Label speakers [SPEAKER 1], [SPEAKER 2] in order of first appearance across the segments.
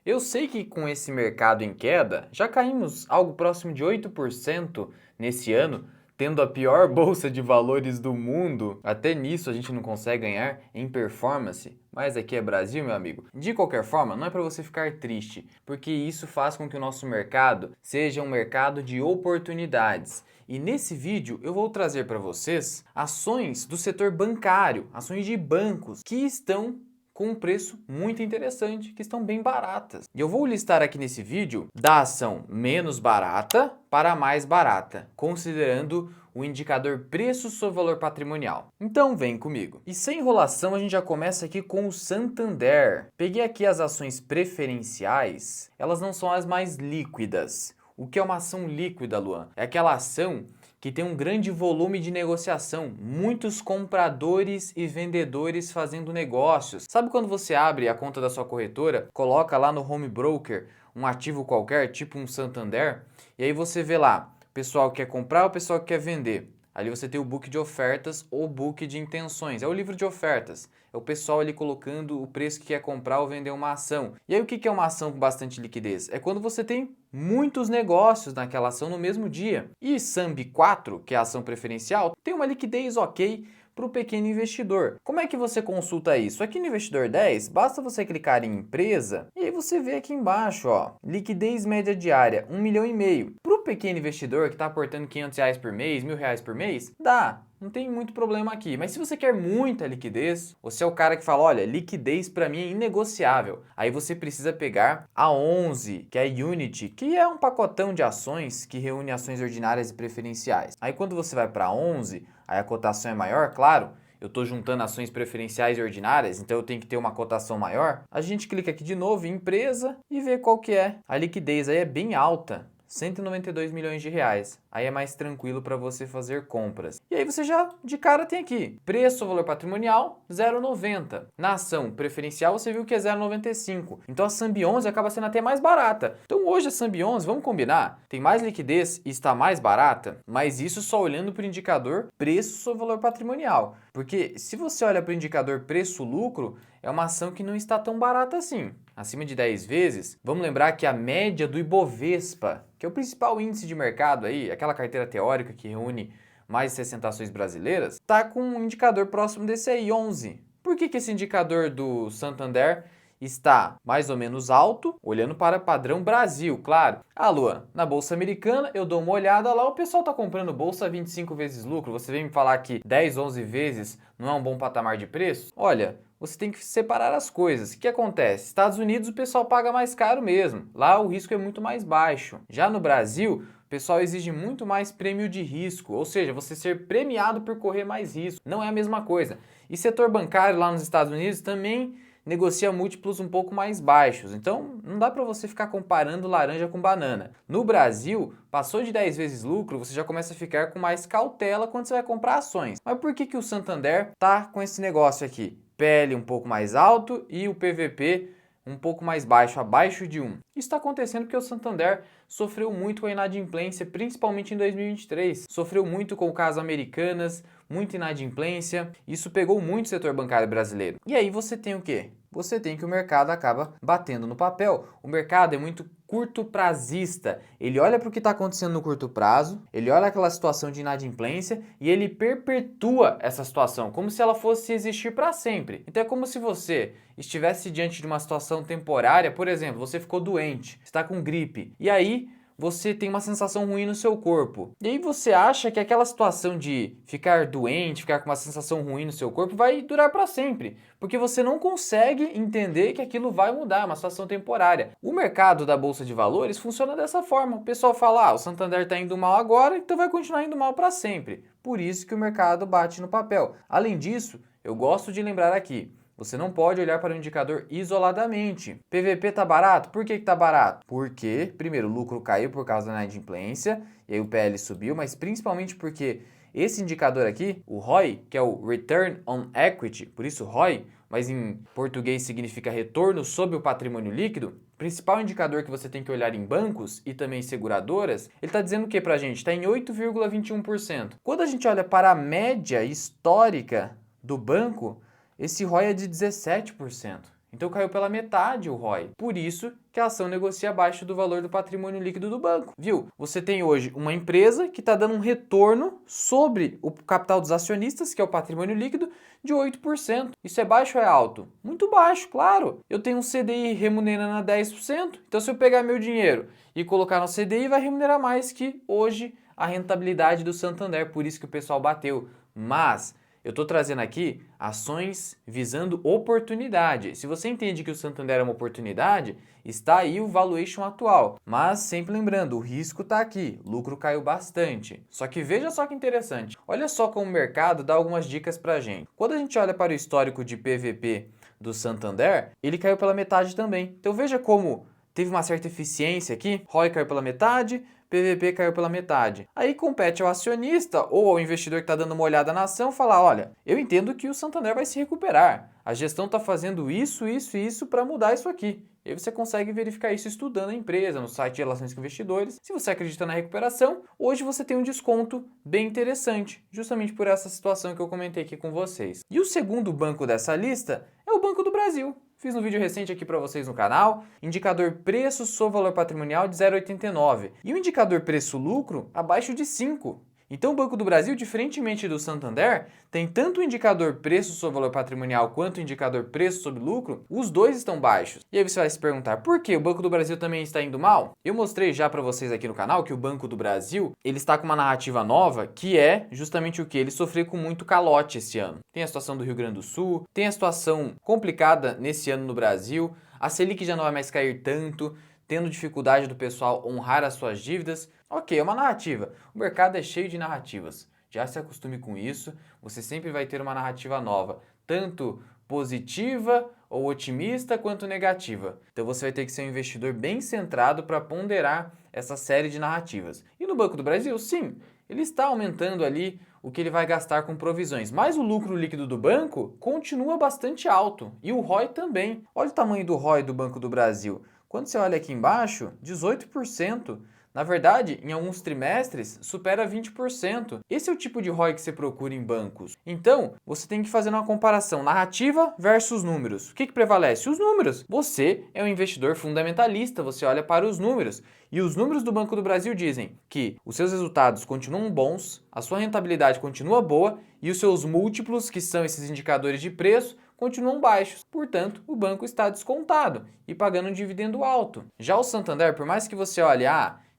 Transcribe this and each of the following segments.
[SPEAKER 1] Eu sei que com esse mercado em queda, já caímos algo próximo de 8% nesse ano, tendo a pior bolsa de valores do mundo. Até nisso a gente não consegue ganhar em performance. Mas aqui é Brasil, meu amigo. De qualquer forma, não é para você ficar triste, porque isso faz com que o nosso mercado seja um mercado de oportunidades. E nesse vídeo eu vou trazer para vocês ações do setor bancário, ações de bancos que estão com um preço muito interessante, que estão bem baratas. E eu vou listar aqui nesse vídeo da ação menos barata para a mais barata, considerando o indicador preço sobre valor patrimonial. Então vem comigo. E sem enrolação, a gente já começa aqui com o Santander. Peguei aqui as ações preferenciais, elas não são as mais líquidas. O que é uma ação líquida, Luan? É aquela ação que tem um grande volume de negociação, muitos compradores e vendedores fazendo negócios. Sabe quando você abre a conta da sua corretora, coloca lá no home broker um ativo qualquer, tipo um Santander, e aí você vê lá, o pessoal que quer comprar, o pessoal que quer vender. Ali você tem o book de ofertas ou book de intenções, é o livro de ofertas. É o pessoal ali colocando o preço que quer comprar ou vender uma ação. E aí o que é uma ação com bastante liquidez? É quando você tem muitos negócios naquela ação no mesmo dia. E SAMB 4, que é a ação preferencial, tem uma liquidez ok para o pequeno investidor. Como é que você consulta isso? Aqui no Investidor 10, basta você clicar em empresa e aí você vê aqui embaixo, ó, liquidez média diária, 1,5 milhão. Para o pequeno investidor que está aportando R$ 500 por mês, R$ 1.000 por mês, dá. Não tem muito problema aqui, mas se você quer muita liquidez, você é o cara que fala, olha, liquidez para mim é inegociável. Aí você precisa pegar a 11, que é a Unity, que é um pacotão de ações que reúne ações ordinárias e preferenciais. Aí quando você vai para a 11, aí a cotação é maior, claro, eu estou juntando ações preferenciais e ordinárias, então eu tenho que ter uma cotação maior. A gente clica aqui de novo em empresa e vê qual que é. A liquidez aí é bem alta. 192 milhões de reais. Aí é mais tranquilo para você fazer compras. E aí você já de cara tem aqui, preço valor patrimonial 0,90. Na ação preferencial você viu que é 0,95. Então a SAMB 11 acaba sendo até mais barata. Então hoje a SAMB 11, vamos combinar, tem mais liquidez e está mais barata, mas isso só olhando para o indicador preço sobre valor patrimonial. Porque se você olha para o indicador preço-lucro, é uma ação que não está tão barata assim. Acima de 10 vezes, vamos lembrar que a média do Ibovespa, que é o principal índice de mercado aí, aquela carteira teórica que reúne mais de 60 ações brasileiras, está com um indicador próximo desse aí, 11. Por que esse indicador do Santander está mais ou menos alto, olhando para padrão Brasil, claro. Ah, Luan, na Bolsa Americana eu dou uma olhada lá, o pessoal está comprando bolsa a 25 vezes lucro, você vem me falar que 10, 11 vezes não é um bom patamar de preço? Olha, você tem que separar as coisas. O que acontece? Estados Unidos o pessoal paga mais caro mesmo. Lá o risco é muito mais baixo. Já no Brasil, o pessoal exige muito mais prêmio de risco, ou seja, você ser premiado por correr mais risco. Não é a mesma coisa. E setor bancário lá nos Estados Unidos também negocia múltiplos um pouco mais baixos. Então, não dá para você ficar comparando laranja com banana. No Brasil, passou de 10 vezes lucro, você já começa a ficar com mais cautela quando você vai comprar ações. Mas por que o Santander tá com esse negócio aqui? PL um pouco mais alto e o PVP um pouco mais baixo, abaixo de 1. Isso está acontecendo porque o Santander sofreu muito com a inadimplência, principalmente em 2023. Sofreu muito com o caso Americanas, muita inadimplência. Isso pegou muito o setor bancário brasileiro. E aí você tem o quê? Você tem que o mercado acaba batendo no papel. O mercado é muito curto prazista. Ele olha para o que está acontecendo no curto prazo, ele olha aquela situação de inadimplência e ele perpetua essa situação, como se ela fosse existir para sempre. Então é como se você estivesse diante de uma situação temporária, por exemplo, você ficou doente, está com gripe, e aí você tem uma sensação ruim no seu corpo. E aí você acha que aquela situação de ficar doente, ficar com uma sensação ruim no seu corpo vai durar para sempre, porque você não consegue entender que aquilo vai mudar, é uma situação temporária. O mercado da bolsa de valores funciona dessa forma. O pessoal fala: "Ah, o Santander está indo mal agora, então vai continuar indo mal para sempre". Por isso que o mercado bate no papel. Além disso, eu gosto de lembrar aqui, você não pode olhar para o indicador isoladamente. PVP está barato? Por que está barato? Porque, primeiro, o lucro caiu por causa da inadimplência, e aí o PL subiu, mas principalmente porque esse indicador aqui, o ROI, que é o Return on Equity, por isso ROI, mas em português significa retorno sobre o patrimônio líquido, principal indicador que você tem que olhar em bancos e também seguradoras, ele está dizendo o que para a gente? Está em 8,21%. Quando a gente olha para a média histórica do banco, esse ROI é de 17%. Então caiu pela metade o ROI. Por isso que a ação negocia abaixo do valor do patrimônio líquido do banco. Viu? Você tem hoje uma empresa que está dando um retorno sobre o capital dos acionistas, que é o patrimônio líquido, de 8%. Isso é baixo ou é alto? Muito baixo, claro. Eu tenho um CDI remunerando a 10%. Então se eu pegar meu dinheiro e colocar no CDI, vai remunerar mais que hoje a rentabilidade do Santander. Por isso que o pessoal bateu. Mas eu estou trazendo aqui ações visando oportunidade. Se você entende que o Santander é uma oportunidade, está aí o valuation atual. Mas sempre lembrando, o risco está aqui, o lucro caiu bastante. Só que veja só que interessante. Olha só como o mercado dá algumas dicas para a gente. Quando a gente olha para o histórico de PVP do Santander, ele caiu pela metade também. Então veja como teve uma certa eficiência aqui. ROI caiu pela metade, PVP caiu pela metade. Aí compete ao acionista ou ao investidor que está dando uma olhada na ação falar, olha, eu entendo que o Santander vai se recuperar. A gestão está fazendo isso, isso e isso para mudar isso aqui. E aí você consegue verificar isso estudando a empresa, no site de relações com investidores. Se você acredita na recuperação, hoje você tem um desconto bem interessante, justamente por essa situação que eu comentei aqui com vocês. E o segundo banco dessa lista é o Banco do Brasil. Fiz um vídeo recente aqui para vocês no canal, indicador preço sobre valor patrimonial de 0,89 e o indicador preço-lucro abaixo de 5. Então o Banco do Brasil, diferentemente do Santander, tem tanto o indicador preço sobre valor patrimonial quanto o indicador preço sobre lucro, os dois estão baixos. E aí você vai se perguntar, por que o Banco do Brasil também está indo mal? Eu mostrei já para vocês aqui no canal que o Banco do Brasil, ele está com uma narrativa nova, que é justamente o que? Ele sofreu com muito calote esse ano. Tem a situação do Rio Grande do Sul, tem a situação complicada nesse ano no Brasil, a Selic já não vai mais cair tanto, tendo dificuldade do pessoal honrar as suas dívidas. Ok, é uma narrativa. O mercado é cheio de narrativas. Já se acostume com isso, você sempre vai ter uma narrativa nova, tanto positiva ou otimista quanto negativa. Então você vai ter que ser um investidor bem centrado para ponderar essa série de narrativas. E no Banco do Brasil, sim, ele está aumentando ali o que ele vai gastar com provisões, mas o lucro líquido do banco continua bastante alto e o ROI também. Olha o tamanho do ROI do Banco do Brasil. Quando você olha aqui embaixo, 18%. Na verdade, em alguns trimestres, supera 20%. Esse é o tipo de ROI que você procura em bancos. Então, você tem que fazer uma comparação narrativa versus números. O que prevalece? Os números. Você é um investidor fundamentalista, você olha para os números. E os números do Banco do Brasil dizem que os seus resultados continuam bons, a sua rentabilidade continua boa e os seus múltiplos, que são esses indicadores de preço, continuam baixos. Portanto, o banco está descontado e pagando um dividendo alto. Já o Santander, por mais que você olhe,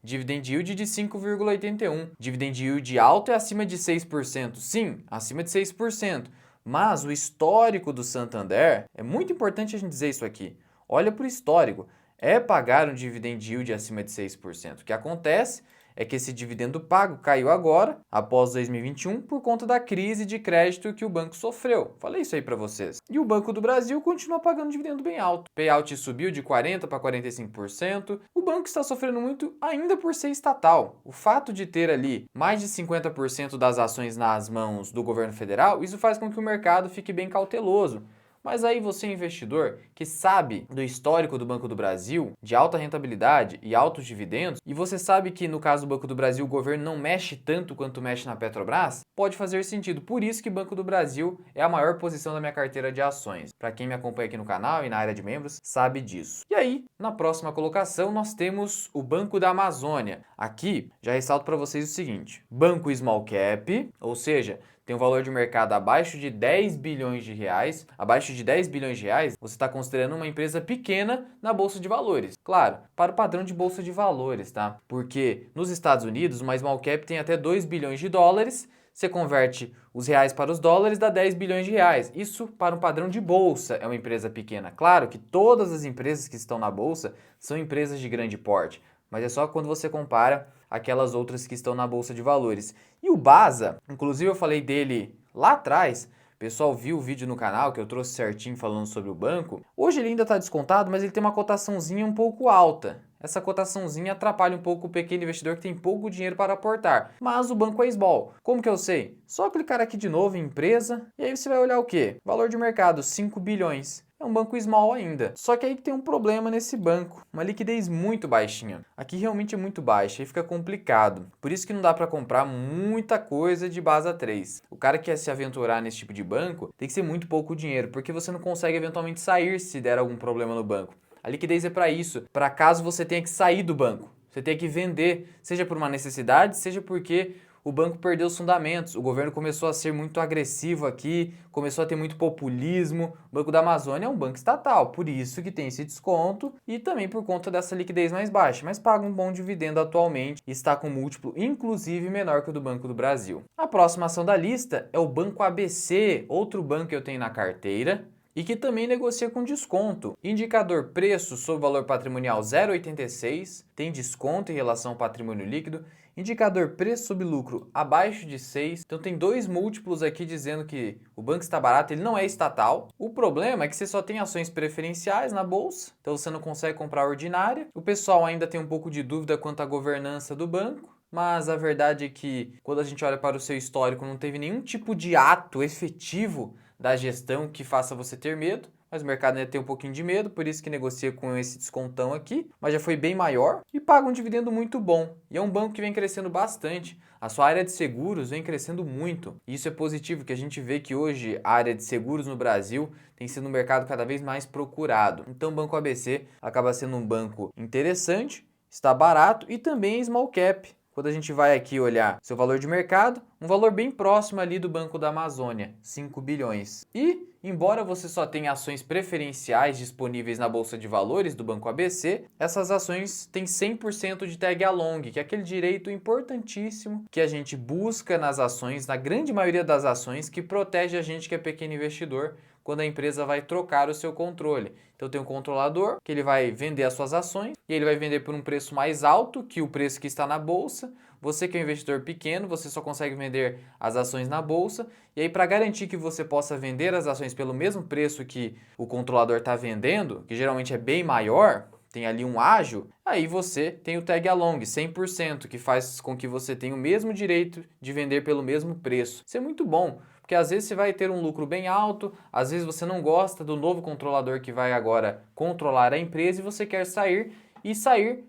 [SPEAKER 1] dividend yield de 5,81. Dividend yield alto é acima de 6%. Sim, acima de 6%. Mas o histórico do Santander, é muito importante a gente dizer isso aqui. Olha para o histórico. É pagar um dividend yield acima de 6%. O que acontece é que esse dividendo pago caiu agora, após 2021, por conta da crise de crédito que o banco sofreu. Falei isso aí para vocês. E o Banco do Brasil continua pagando dividendo bem alto. Payout subiu de 40% para 45%. O banco está sofrendo muito ainda por ser estatal. O fato de ter ali mais de 50% das ações nas mãos do governo federal, isso faz com que o mercado fique bem cauteloso. Mas aí você, investidor, que sabe do histórico do Banco do Brasil, de alta rentabilidade e altos dividendos, e você sabe que no caso do Banco do Brasil o governo não mexe tanto quanto mexe na Petrobras, pode fazer sentido. Por isso que o Banco do Brasil é a maior posição da minha carteira de ações. Para quem me acompanha aqui no canal e na área de membros, sabe disso. E aí, na próxima colocação, nós temos o Banco da Amazônia. Aqui, já ressalto para vocês o seguinte, Banco Small Cap, ou seja, tem um valor de mercado abaixo de 10 bilhões de reais. Abaixo de 10 bilhões de reais, você está considerando uma empresa pequena na Bolsa de Valores. Claro, para o padrão de Bolsa de Valores, tá? Porque nos Estados Unidos, uma small cap tem até 2 bilhões de dólares. Você converte os reais para os dólares, dá 10 bilhões de reais. Isso, para um padrão de bolsa, é uma empresa pequena. Claro que todas as empresas que estão na bolsa são empresas de grande porte, mas é só quando você compara aquelas outras que estão na Bolsa de Valores. E o Basa, inclusive eu falei dele lá atrás, o pessoal viu o vídeo no canal que eu trouxe certinho falando sobre o banco. Hoje ele ainda está descontado, mas ele tem uma cotaçãozinha um pouco alta. Essa cotaçãozinha atrapalha um pouco o pequeno investidor que tem pouco dinheiro para aportar. Mas o banco é small. Como que eu sei? Só clicar aqui de novo em empresa e aí você vai olhar o quê? Valor de mercado, 5 bilhões. é um banco small ainda. Só que aí tem um problema nesse banco, uma liquidez muito baixinha. Aqui realmente é muito baixa e fica complicado. Por isso que não dá para comprar muita coisa de Basa 3. O cara que quer se aventurar nesse tipo de banco tem que ser muito pouco dinheiro, porque você não consegue eventualmente sair se der algum problema no banco. A liquidez é para isso, para caso você tenha que sair do banco. Você tenha que vender, seja por uma necessidade, seja porque o banco perdeu os fundamentos. O governo começou a ser muito agressivo aqui, começou a ter muito populismo. O Banco da Amazônia é um banco estatal, por isso que tem esse desconto e também por conta dessa liquidez mais baixa, mas paga um bom dividendo atualmente e está com múltiplo inclusive menor que o do Banco do Brasil. A próxima ação da lista é o Banco ABC, outro banco que eu tenho na carteira e que também negocia com desconto. Indicador preço sobre valor patrimonial 0,86, tem desconto em relação ao patrimônio líquido. Indicador preço sobre lucro abaixo de 6, então tem dois múltiplos aqui dizendo que o banco está barato, ele não é estatal. O problema é que você só tem ações preferenciais na bolsa, então você não consegue comprar ordinária. O pessoal ainda tem um pouco de dúvida quanto à governança do banco, mas a verdade é que quando a gente olha para o seu histórico não teve nenhum tipo de ato efetivo da gestão que faça você ter medo, mas o mercado ainda tem um pouquinho de medo, por isso que negocia com esse descontão aqui, mas já foi bem maior e paga um dividendo muito bom. E é um banco que vem crescendo bastante. A sua área de seguros vem crescendo muito. E isso é positivo, que a gente vê que hoje a área de seguros no Brasil tem sido um mercado cada vez mais procurado. Então o Banco ABC acaba sendo um banco interessante, está barato e também small cap. Quando a gente vai aqui olhar seu valor de mercado, um valor bem próximo ali do Banco da Amazônia, 5 bilhões. E, embora você só tenha ações preferenciais disponíveis na Bolsa de Valores do Banco ABC, essas ações têm 100% de tag along, que é aquele direito importantíssimo que a gente busca nas ações, na grande maioria das ações, que protege a gente que é pequeno investidor quando a empresa vai trocar o seu controle. Então tem um controlador que ele vai vender as suas ações e ele vai vender por um preço mais alto que o preço que está na bolsa. Você que é um investidor pequeno, você só consegue vender as ações na bolsa. E aí para garantir que você possa vender as ações pelo mesmo preço que o controlador está vendendo, que geralmente é bem maior, tem ali um ágio, aí você tem o tag along 100%, que faz com que você tenha o mesmo direito de vender pelo mesmo preço. Isso é muito bom, porque às vezes você vai ter um lucro bem alto, às vezes você não gosta do novo controlador que vai agora controlar a empresa e você quer sair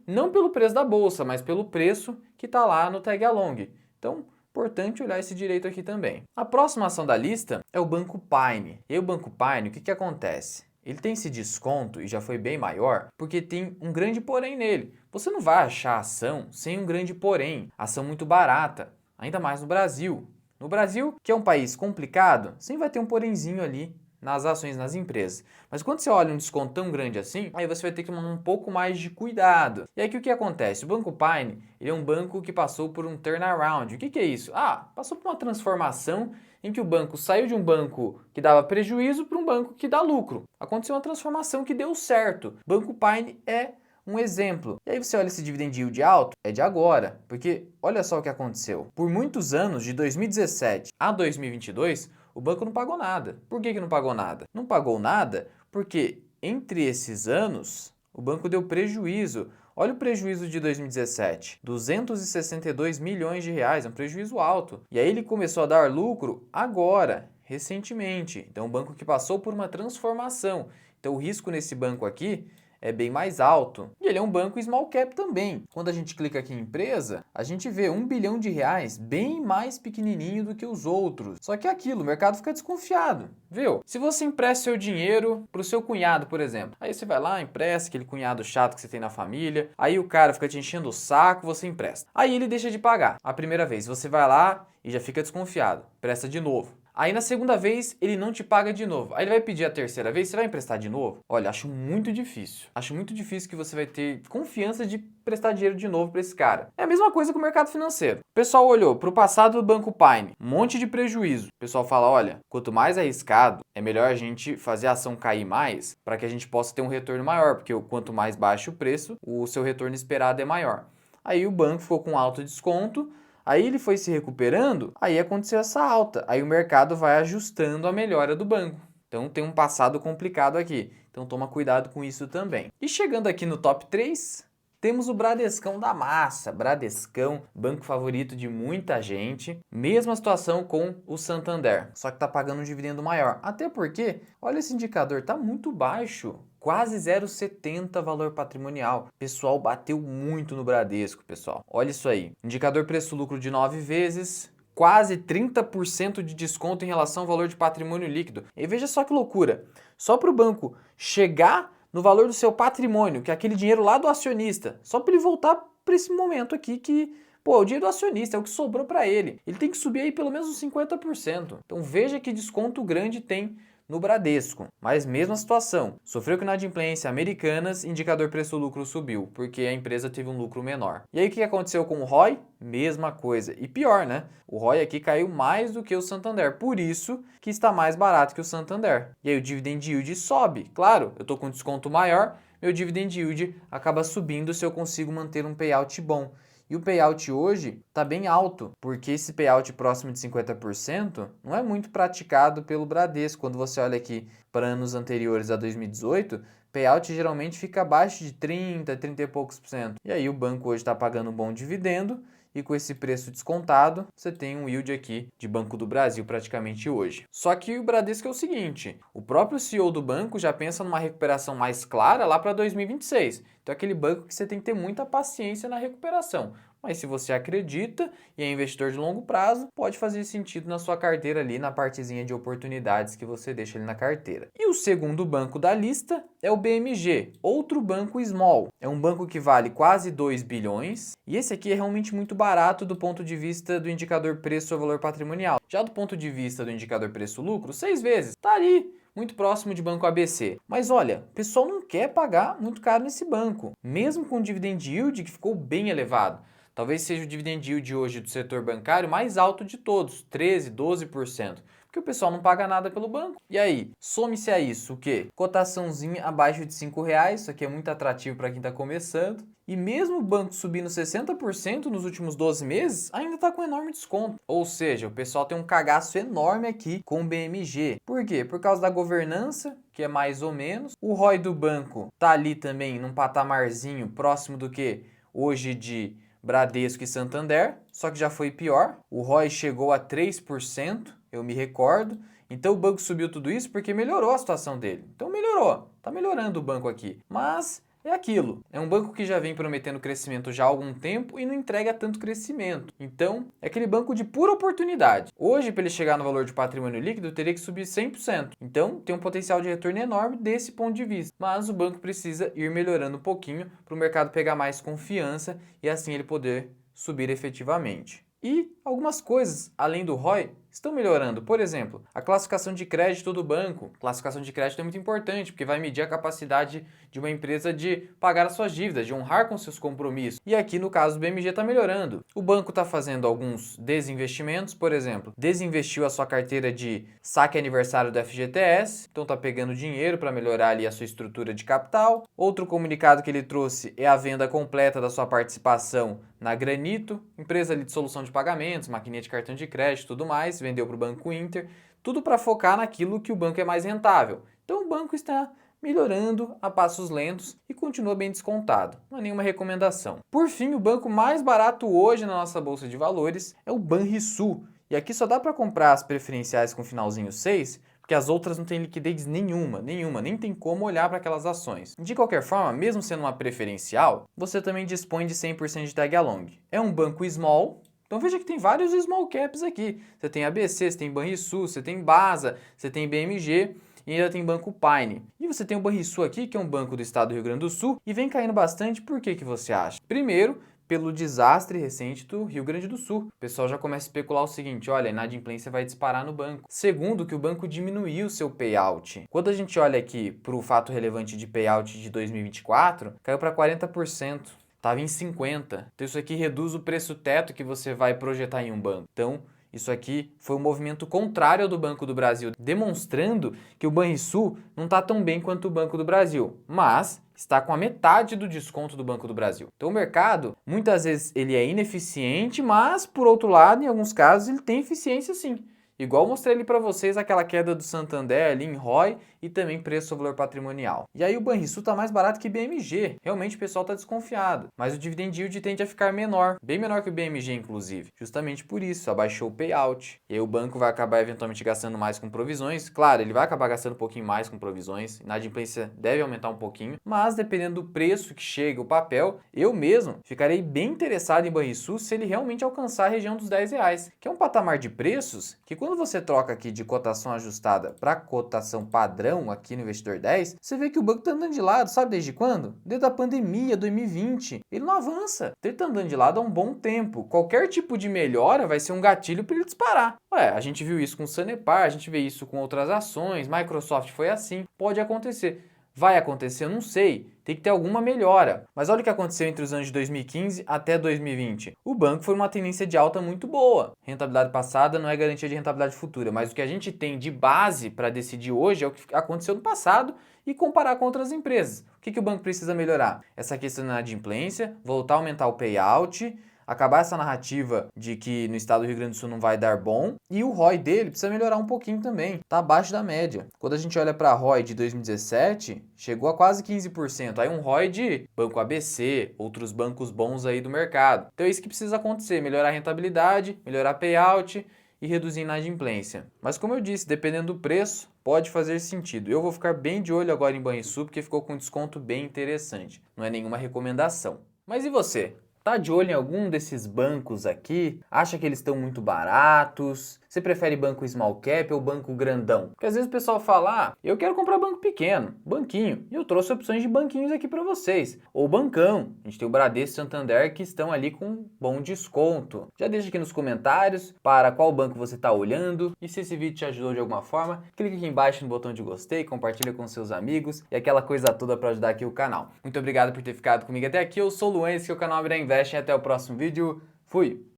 [SPEAKER 1] não pelo preço da bolsa, mas pelo preço que está lá no tag along. Então, importante olhar esse direito aqui também. A próxima ação da lista é o Banco Pine. E aí o Banco Pine, o que acontece? Ele tem esse desconto e já foi bem maior porque tem um grande porém nele. Você não vai achar ação sem um grande porém, ação muito barata, ainda mais no Brasil. No Brasil, que é um país complicado, sempre vai ter um porémzinho ali nas ações, nas empresas. Mas quando você olha um desconto tão grande assim, aí você vai ter que tomar um pouco mais de cuidado. E aí o que acontece? O Banco Pine, ele é um banco que passou por um turnaround. O que é isso? Passou por uma transformação em que o banco saiu de um banco que dava prejuízo para um banco que dá lucro. Aconteceu uma transformação que deu certo. Banco Pine é um exemplo. E aí você olha esse dividend yield alto, é de agora, porque olha só o que aconteceu. Por muitos anos, de 2017 a 2022, o banco não pagou nada. Por que não pagou nada? Não pagou nada porque entre esses anos o banco deu prejuízo. Olha o prejuízo de 2017, 262 milhões de reais, é um prejuízo alto. E aí ele começou a dar lucro agora, recentemente. Então, um banco que passou por uma transformação. Então, o risco nesse banco aqui é bem mais alto. E ele é um banco small cap também. Quando a gente clica aqui em empresa, a gente vê 1 bilhão de reais bem mais pequenininho do que os outros. Só que é aquilo, o mercado fica desconfiado, viu? Se você empresta seu dinheiro para o seu cunhado, por exemplo, aí você vai lá, empresta aquele cunhado chato que você tem na família, aí o cara fica te enchendo o saco, você empresta. Aí ele deixa de pagar a primeira vez, você vai lá e já fica desconfiado, presta de novo. Aí na segunda vez ele não te paga de novo. Aí ele vai pedir a terceira vez, você vai emprestar de novo? Olha, acho muito difícil. Acho muito difícil que você vai ter confiança de prestar dinheiro de novo para esse cara. É a mesma coisa com o mercado financeiro. O pessoal olhou para o passado do Banco Pine, um monte de prejuízo. O pessoal fala, olha, quanto mais arriscado, é melhor a gente fazer a ação cair mais para que a gente possa ter um retorno maior, porque quanto mais baixo o preço, o seu retorno esperado é maior. Aí o banco ficou com alto desconto. Aí ele foi se recuperando, aí aconteceu essa alta. Aí o mercado vai ajustando a melhora do banco. Então tem um passado complicado aqui. Então toma cuidado com isso também. E chegando aqui no top 3, Temos o Bradescão da massa, Bradescão, banco favorito de muita gente. Mesma situação com o Santander, só que tá pagando um dividendo maior. Até porque, olha esse indicador, tá muito baixo. Quase 0,70 valor patrimonial. Pessoal, bateu muito no Bradesco, pessoal. Olha isso aí. Indicador preço-lucro de 9 vezes. Quase 30% de desconto em relação ao valor de patrimônio líquido. E veja só que loucura. Só para o banco chegar no valor do seu patrimônio, que é aquele dinheiro lá do acionista, só para ele voltar para esse momento aqui que, pô, o dinheiro do acionista é o que sobrou para ele. Ele tem que subir aí pelo menos uns 50%. Então veja que desconto grande tem no Bradesco. Mas mesma situação, sofreu com inadimplência Americanas, indicador preço-lucro subiu, porque a empresa teve um lucro menor. E aí o que aconteceu com o ROI? Mesma coisa. E pior, né? O ROI aqui caiu mais do que o Santander, por isso que está mais barato que o Santander. E aí o dividend yield sobe. Claro, eu estou com desconto maior, meu dividend yield acaba subindo se eu consigo manter um payout bom. E o payout hoje está bem alto, porque esse payout próximo de 50% não é muito praticado pelo Bradesco. Quando você olha aqui para anos anteriores a 2018, payout geralmente fica abaixo de 30, 30 e poucos por cento. E aí o banco hoje está pagando um bom dividendo, e com esse preço descontado, você tem um yield aqui de Banco do Brasil praticamente hoje. Só que o Bradesco é o seguinte, o próprio CEO do banco já pensa numa recuperação mais clara lá para 2026. Então é aquele banco que você tem que ter muita paciência na recuperação. Mas se você acredita e é investidor de longo prazo, pode fazer sentido na sua carteira ali, na partezinha de oportunidades que você deixa ali na carteira. E o segundo banco da lista é o BMG, outro banco small. É um banco que vale quase 2 bilhões e esse aqui é realmente muito barato do ponto de vista do indicador preço ou valor patrimonial. Já do ponto de vista do indicador preço-lucro, 6 vezes. Tá ali, muito próximo de Banco ABC. Mas olha, o pessoal não quer pagar muito caro nesse banco, mesmo com o dividend yield que ficou bem elevado. Talvez seja o dividend yield hoje do setor bancário mais alto de todos, 13, 12%. Porque o pessoal não paga nada pelo banco. E aí, some-se a isso o quê? Cotaçãozinha abaixo de R$5, isso aqui é muito atrativo para quem está começando. E mesmo o banco subindo 60% nos últimos 12 meses, ainda está com enorme desconto. Ou seja, o pessoal tem um cagaço enorme aqui com o BMG. Por quê? Por causa da governança, que é mais ou menos. O ROI do banco tá ali também num patamarzinho próximo do que hoje de Bradesco e Santander, só que já foi pior. O ROI chegou a 3%, eu me recordo. Então o banco subiu tudo isso porque melhorou a situação dele. Então melhorou, tá melhorando o banco aqui. Mas é aquilo, é um banco que já vem prometendo crescimento já há algum tempo e não entrega tanto crescimento. Então, é aquele banco de pura oportunidade. Hoje, para ele chegar no valor de patrimônio líquido, teria que subir 100%. Então, tem um potencial de retorno enorme desse ponto de vista. Mas o banco precisa ir melhorando um pouquinho para o mercado pegar mais confiança e assim ele poder subir efetivamente. E algumas coisas, além do ROI, estão melhorando. Por exemplo, a classificação de crédito do banco. Classificação de crédito é muito importante, porque vai medir a capacidade de uma empresa de pagar as suas dívidas, de honrar com seus compromissos. E aqui, no caso do BMG, está melhorando. O banco está fazendo alguns desinvestimentos, por exemplo, desinvestiu a sua carteira de saque aniversário do FGTS, então está pegando dinheiro para melhorar ali a sua estrutura de capital. Outro comunicado que ele trouxe é a venda completa da sua participação na Granito, empresa ali de solução de pagamentos, maquininha de cartão de crédito e tudo mais, vendeu para o Banco Inter, tudo para focar naquilo que o banco é mais rentável. Então o banco está melhorando a passos lentos e continua bem descontado, não é nenhuma recomendação. Por fim, o banco mais barato hoje na nossa bolsa de valores é o Banrisul, e aqui só dá para comprar as preferenciais com finalzinho 6, porque as outras não têm liquidez nenhuma, nem tem como olhar para aquelas ações. De qualquer forma, mesmo sendo uma preferencial, você também dispõe de 100% de tag along. É um banco small, então veja que tem vários small caps aqui. Você tem ABC, você tem Banrisul, você tem Basa, você tem BMG e ainda tem Banco Pine. E você tem o Banrisul aqui, que é um banco do estado do Rio Grande do Sul, e vem caindo bastante, por que você acha? Primeiro, pelo desastre recente do Rio Grande do Sul. O pessoal já começa a especular o seguinte, olha, a inadimplência vai disparar no banco. Segundo, que o banco diminuiu seu payout. Quando a gente olha aqui para o fato relevante de payout de 2024, caiu para 40%. Estava em 50%. Então isso aqui reduz o preço teto que você vai projetar em um banco. Então, isso aqui foi um movimento contrário ao do Banco do Brasil, demonstrando que o Banrisul não está tão bem quanto o Banco do Brasil, mas está com a metade do desconto do Banco do Brasil. Então o mercado, muitas vezes, ele é ineficiente, mas, por outro lado, em alguns casos, ele tem eficiência sim. Igual eu mostrei ali para vocês aquela queda do Santander ali em ROI e também preço sobre valor patrimonial. E aí o Banrisul tá mais barato que BMG. Realmente o pessoal tá desconfiado. Mas o dividend yield tende a ficar menor, bem menor que o BMG inclusive. Justamente por isso, abaixou o payout. E aí o banco vai acabar eventualmente gastando mais com provisões. Claro, ele vai acabar gastando um pouquinho mais com provisões. Inadimplência deve aumentar um pouquinho, mas dependendo do preço que chega o papel, eu mesmo ficarei bem interessado em Banrisul se ele realmente alcançar a região dos R$ 10, que é um patamar de preços que quando você troca aqui de cotação ajustada para cotação padrão aqui no Investidor 10, você vê que o banco está andando de lado, sabe desde quando? Desde a pandemia, 2020. Ele não avança. Ele está andando de lado há um bom tempo. Qualquer tipo de melhora vai ser um gatilho para ele disparar. Ué, a gente viu isso com o Sanepar, a gente vê isso com outras ações, Microsoft foi assim, pode acontecer. Vai acontecer? Eu não sei. Tem que ter alguma melhora. Mas olha o que aconteceu entre os anos de 2015 até 2020. O banco foi uma tendência de alta muito boa. Rentabilidade passada não é garantia de rentabilidade futura, mas o que a gente tem de base para decidir hoje é o que aconteceu no passado e comparar com outras empresas. O que o banco precisa melhorar? Essa questão da inadimplência, voltar a aumentar o payout, acabar essa narrativa de que no estado do Rio Grande do Sul não vai dar bom, e o ROI dele precisa melhorar um pouquinho também, tá abaixo da média. Quando a gente olha para a ROI de 2017, chegou a quase 15%, aí um ROI de Banco ABC, outros bancos bons aí do mercado. Então é isso que precisa acontecer, melhorar a rentabilidade, melhorar payout e reduzir a inadimplência. Mas como eu disse, dependendo do preço, pode fazer sentido. Eu vou ficar bem de olho agora em Banrisul, porque ficou com um desconto bem interessante. Não é nenhuma recomendação. Mas e você? Tá de olho em algum desses bancos aqui? Acha que eles estão muito baratos? Você prefere banco small cap ou banco grandão? Porque às vezes o pessoal fala, eu quero comprar banco pequeno, banquinho. E eu trouxe opções de banquinhos aqui para vocês. Ou bancão. A gente tem o Bradesco e Santander que estão ali com bom desconto. Já deixa aqui nos comentários para qual banco você está olhando. E se esse vídeo te ajudou de alguma forma, clique aqui embaixo no botão de gostei, compartilha com seus amigos e aquela coisa toda para ajudar aqui o canal. Muito obrigado por ter ficado comigo até aqui. Eu sou o Luan, esse é o canal Abra Invest e até o próximo vídeo. Fui!